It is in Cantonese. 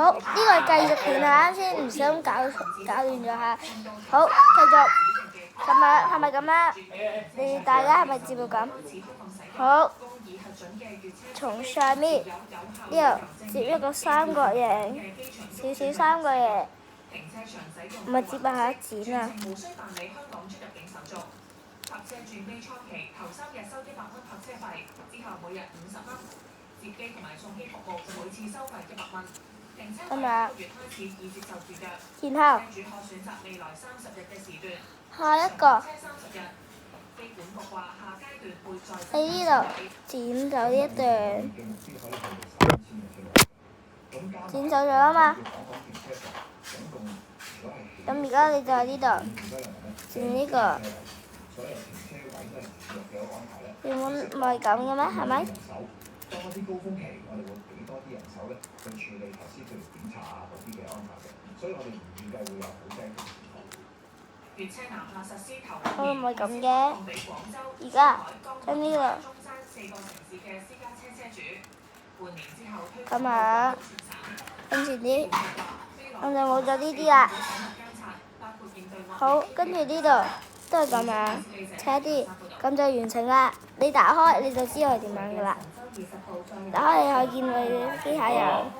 好，呢個係繼續片啊，啱先唔小心搞亂咗下。好，繼續。係咪咁啦？大家係咪接到咁？好，從上面呢度接一個三角形，少少三角形，唔係接下剪啊。泊車轉機初期頭3日收100蚊泊車費，之後每日50蚊。接機同埋送機服務就每次收費100蚊。停車費1個月開始已接受預約。然後車主可選擇未來30日嘅時段。下一個。機管局話下階段會再喺呢度剪走呢一段，剪走咗啊嘛。咁而家你就喺呢度剪呢個。原本唔係咁嘅咩？係咪？當一啲高峰期，我哋會俾多啲人手咧去處理頭先譬如檢查啊嗰啲嘅安排嘅，所以我哋唔預計會有好聲嘅情況。粵車南下實施頭5年，唔係咁嘅。而家將呢個咁啊，跟住啲，我就冇咗呢啲啦。好，跟住呢度都係咁樣，差啲，咁就完成啦。你打開你就知道係點樣噶啦。打開你可以見到機械人。